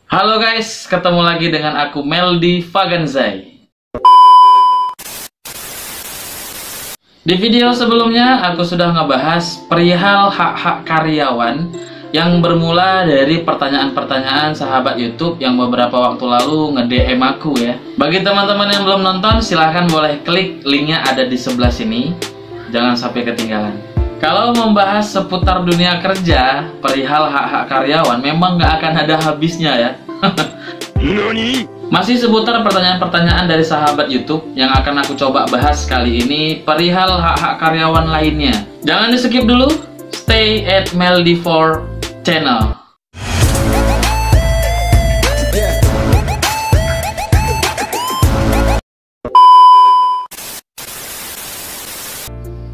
Halo guys, ketemu lagi dengan aku Meldi Faganzai. Di video sebelumnya aku sudah ngebahas perihal hak-hak karyawan yang bermula dari pertanyaan-pertanyaan sahabat YouTube yang beberapa waktu lalu nge-DM aku ya. Bagi teman-teman yang belum nonton, silahkan boleh klik linknya ada di sebelah sini. Jangan sampai ketinggalan. Kalau membahas seputar dunia kerja, perihal hak-hak karyawan memang nggak akan ada habisnya ya. Masih seputar pertanyaan-pertanyaan dari sahabat YouTube yang akan aku coba bahas kali ini perihal hak-hak karyawan lainnya. Jangan di skip dulu, stay at Meldi4 channel.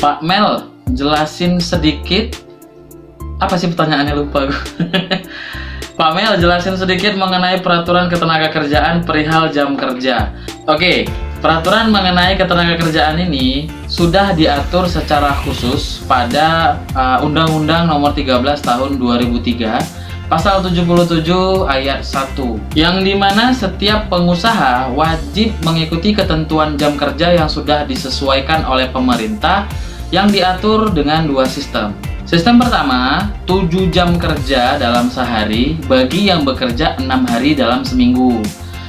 Pak Mel, jelasin sedikit. Apa sih pertanyaannya, lupa gue. Pak Mel, jelasin sedikit mengenai peraturan ketenagakerjaan perihal jam kerja. Oke, peraturan mengenai ketenagakerjaan ini sudah diatur secara khusus pada Undang-Undang Nomor 13 Tahun 2003 Pasal 77 ayat 1, yang dimana setiap pengusaha wajib mengikuti ketentuan jam kerja yang sudah disesuaikan oleh pemerintah yang diatur dengan dua sistem. Sistem pertama, 7 jam kerja dalam sehari bagi yang bekerja 6 hari dalam seminggu.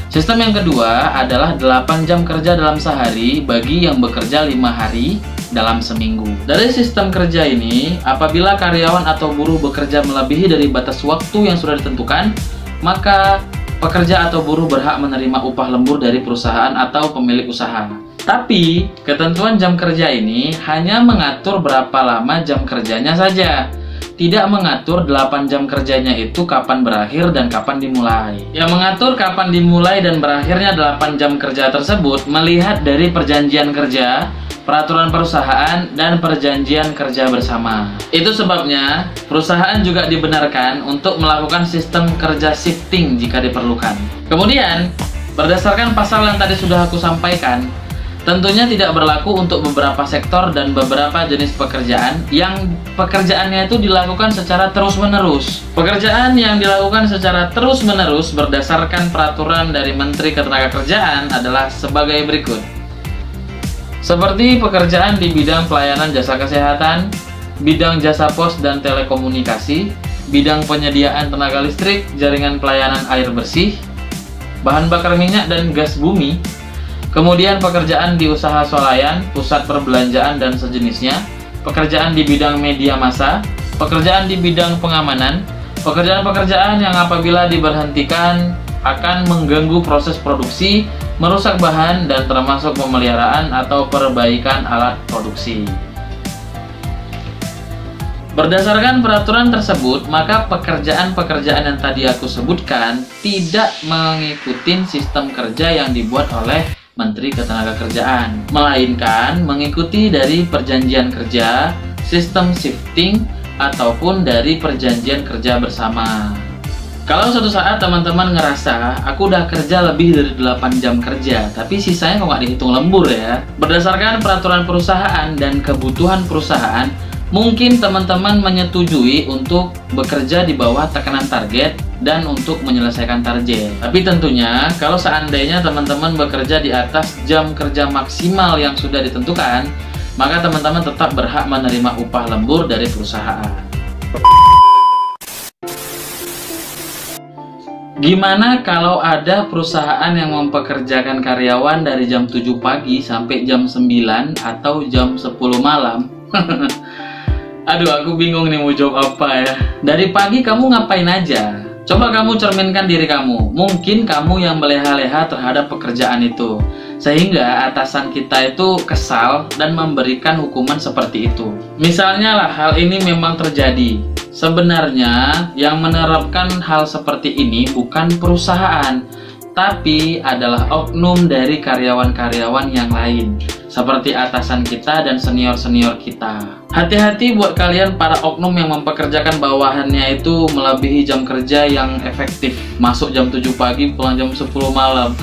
Sistem yang kedua adalah 8 jam kerja dalam sehari bagi yang bekerja 5 hari dalam seminggu. Dari sistem kerja ini, apabila karyawan atau buruh bekerja melebihi dari batas waktu yang sudah ditentukan, maka pekerja atau buruh berhak menerima upah lembur dari perusahaan atau pemilik usaha. Tapi, ketentuan jam kerja ini hanya mengatur berapa lama jam kerjanya saja. Tidak mengatur 8 jam kerjanya itu kapan berakhir dan kapan dimulai. Yang mengatur kapan dimulai dan berakhirnya 8 jam kerja tersebut melihat dari perjanjian kerja, peraturan perusahaan, dan perjanjian kerja bersama. Itu sebabnya, perusahaan juga dibenarkan untuk melakukan sistem kerja shifting jika diperlukan. Kemudian, berdasarkan pasal yang tadi sudah aku sampaikan, tentunya tidak berlaku untuk beberapa sektor dan beberapa jenis pekerjaan yang pekerjaannya itu dilakukan secara terus-menerus. Pekerjaan yang dilakukan secara terus-menerus berdasarkan peraturan dari Menteri Ketenagakerjaan adalah sebagai berikut. Seperti pekerjaan di bidang pelayanan jasa kesehatan, bidang jasa pos dan telekomunikasi, bidang penyediaan tenaga listrik, jaringan pelayanan air bersih, bahan bakar minyak dan gas bumi, kemudian pekerjaan di usaha swalayan, pusat perbelanjaan dan sejenisnya, pekerjaan di bidang media massa, pekerjaan di bidang pengamanan, pekerjaan-pekerjaan yang apabila diberhentikan akan mengganggu proses produksi, merusak bahan, dan termasuk pemeliharaan atau perbaikan alat produksi. Berdasarkan peraturan tersebut, maka pekerjaan-pekerjaan yang tadi aku sebutkan tidak mengikuti sistem kerja yang dibuat oleh Menteri Ketenagakerjaan, melainkan mengikuti dari perjanjian kerja, sistem shifting, ataupun dari perjanjian kerja bersama. Kalau suatu saat teman-teman ngerasa, aku udah kerja lebih dari 8 jam kerja, tapi sisanya kok nggak dihitung lembur ya? Berdasarkan peraturan perusahaan dan kebutuhan perusahaan, mungkin teman-teman menyetujui untuk bekerja di bawah tekanan target dan untuk menyelesaikan target. Tapi tentunya kalau seandainya teman-teman bekerja di atas jam kerja maksimal yang sudah ditentukan, maka teman-teman tetap berhak menerima upah lembur dari perusahaan. Gimana kalau ada perusahaan yang mempekerjakan karyawan dari jam 7 pagi sampai jam 9 atau jam 10 malam? Aduh, aku bingung nih mau jawab apa ya. Dari pagi kamu ngapain aja? Coba kamu cerminkan diri kamu. Mungkin kamu yang meleha-leha terhadap pekerjaan itu, sehingga atasan kita itu kesal dan memberikan hukuman seperti itu. Misalnya lah, hal ini memang terjadi. Sebenarnya yang menerapkan hal seperti ini bukan perusahaan, tapi adalah oknum dari karyawan-karyawan yang lain, seperti atasan kita dan senior-senior kita. Hati-hati buat kalian para oknum yang mempekerjakan bawahannya itu melebihi jam kerja yang efektif. Masuk jam 7 pagi, pulang jam 10 malam.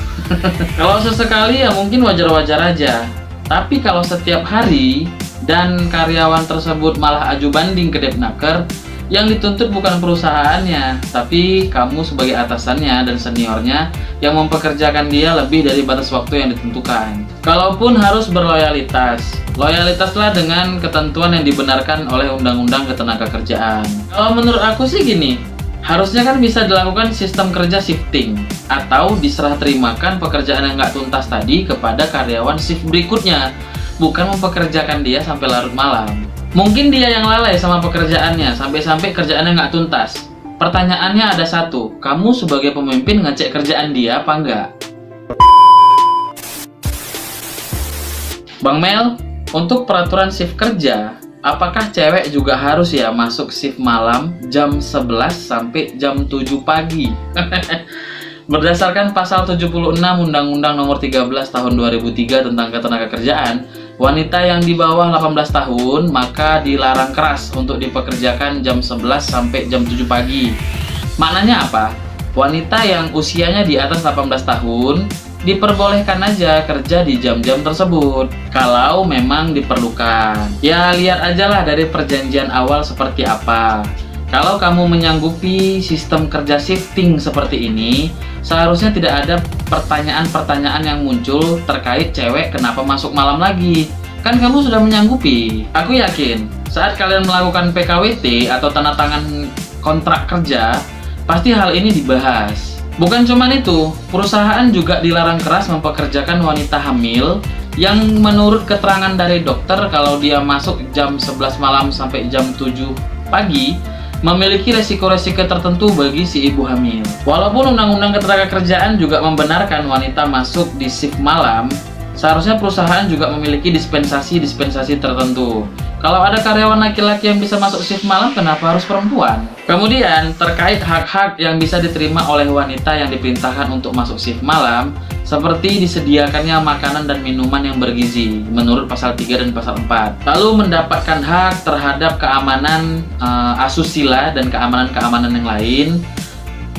Kalau sesekali ya mungkin wajar-wajar aja. Tapi kalau setiap hari dan karyawan tersebut malah aju banding ke Depnaker, Yang dituntut bukan perusahaannya, tapi kamu sebagai atasannya dan seniornya yang mempekerjakan dia lebih dari batas waktu yang ditentukan. Kalaupun harus berloyalitas, loyalitaslah dengan ketentuan yang dibenarkan oleh Undang-Undang Ketenagakerjaan. Kalau menurut aku sih gini, harusnya kan bisa dilakukan sistem kerja shifting, atau diserah terimakan pekerjaan yang nggak tuntas tadi kepada karyawan shift berikutnya, bukan mempekerjakan dia sampai larut malam. Mungkin dia yang lalai sama pekerjaannya, sampai-sampai kerjaannya nggak tuntas. Pertanyaannya ada satu, kamu sebagai pemimpin ngecek kerjaan dia apa enggak? Bang Mel, untuk peraturan shift kerja, apakah cewek juga harus ya masuk shift malam jam 11 sampai jam 7 pagi? Berdasarkan pasal 76 Undang-Undang Nomor 13 Tahun 2003 tentang Ketenagakerjaan, wanita yang di bawah 18 tahun maka dilarang keras untuk dipekerjakan jam 11 sampai jam 7 pagi. Maknanya apa? Wanita yang usianya di atas 18 tahun diperbolehkan aja kerja di jam-jam tersebut kalau memang diperlukan. Ya lihat aja lah dari perjanjian awal seperti apa. Kalau kamu menyanggupi sistem kerja shifting seperti ini, seharusnya tidak ada pertanyaan-pertanyaan yang muncul terkait cewek kenapa masuk malam lagi. Kan kamu sudah menyanggupi. Aku yakin, saat kalian melakukan PKWT atau tanda tangan kontrak kerja, pasti hal ini dibahas. Bukan cuma itu, perusahaan juga dilarang keras mempekerjakan wanita hamil yang menurut keterangan dari dokter kalau dia masuk jam 11 malam sampai jam 7 pagi, memiliki resiko-resiko tertentu bagi si ibu hamil. Walaupun Undang-Undang Ketenagakerjaan juga membenarkan wanita masuk di shift malam, seharusnya perusahaan juga memiliki dispensasi-dispensasi tertentu. Kalau ada karyawan laki-laki yang bisa masuk shift malam, kenapa harus perempuan? Kemudian, terkait hak-hak yang bisa diterima oleh wanita yang diperintahkan untuk masuk shift malam, seperti disediakannya makanan dan minuman yang bergizi menurut pasal 3 dan pasal 4. Lalu mendapatkan hak terhadap keamanan asusila dan keamanan-keamanan yang lain.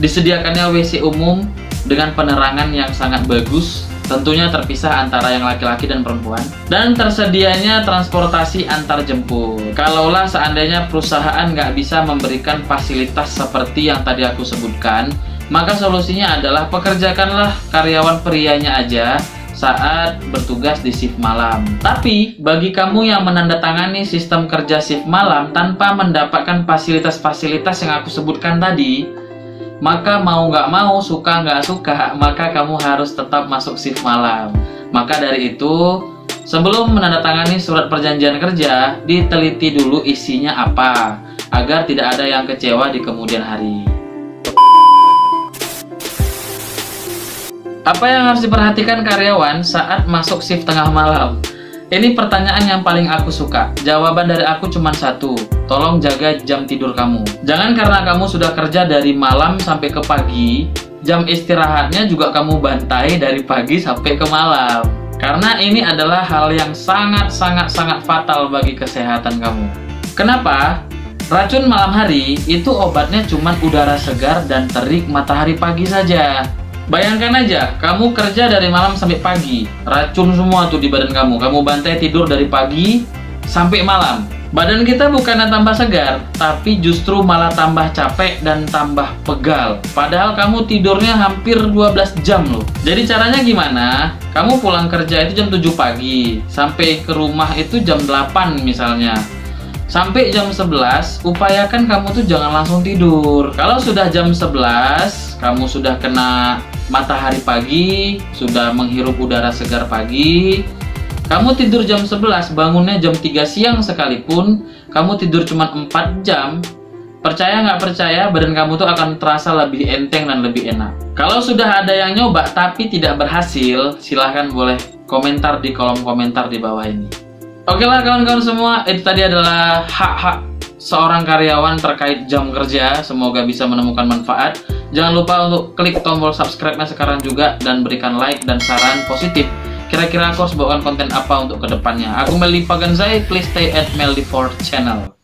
Disediakannya WC umum dengan penerangan yang sangat bagus, tentunya terpisah antara yang laki-laki dan perempuan. Dan tersedianya transportasi antar jemput. Kalaulah seandainya perusahaan nggak bisa memberikan fasilitas seperti yang tadi aku sebutkan, maka solusinya adalah pekerjakanlah karyawan prianya aja saat bertugas di shift malam. Tapi bagi kamu yang menandatangani sistem kerja shift malam tanpa mendapatkan fasilitas-fasilitas yang aku sebutkan tadi, maka mau nggak mau, suka nggak suka, maka kamu harus tetap masuk shift malam. Maka dari itu, sebelum menandatangani surat perjanjian kerja, diteliti dulu isinya apa, agar tidak ada yang kecewa di kemudian hari. Apa yang harus diperhatikan karyawan saat masuk shift tengah malam? Ini pertanyaan yang paling aku suka. Jawaban dari aku cuma satu. Tolong jaga jam tidur kamu. Jangan karena kamu sudah kerja dari malam sampai ke pagi, jam istirahatnya juga kamu bantai dari pagi sampai ke malam. Karena ini adalah hal yang sangat fatal bagi kesehatan kamu. Kenapa? Racun malam hari itu obatnya cuma udara segar dan terik matahari pagi saja. Bayangkan aja, kamu kerja dari malam sampai pagi, racun semua tuh di badan kamu. Kamu bantai tidur dari pagi sampai malam. Badan kita bukannya tambah segar, tapi justru malah tambah capek dan tambah pegal. Padahal kamu tidurnya hampir 12 jam loh. Jadi caranya gimana? Kamu pulang kerja itu jam 7 pagi, sampai ke rumah itu jam 8 misalnya. Sampai jam 11, upayakan kamu tuh jangan langsung tidur. Kalau sudah jam 11, kamu sudah kena matahari pagi, sudah menghirup udara segar pagi, kamu tidur jam 11, bangunnya jam 3 siang sekalipun, kamu tidur cuma 4 jam, percaya nggak percaya, badan kamu tuh akan terasa lebih enteng dan lebih enak. Kalau sudah ada yang nyoba tapi tidak berhasil, silahkan boleh komentar di kolom komentar di bawah ini. Oke lah kawan-kawan semua, itu tadi adalah hak-hak seorang karyawan terkait jam kerja. Semoga bisa menemukan manfaat. Jangan lupa untuk klik tombol subscribe-nya sekarang juga dan berikan like dan saran positif. Kira-kira aku harus bawakan konten apa untuk kedepannya. Aku Meldi Paganzai, please stay at Meldi4 channel.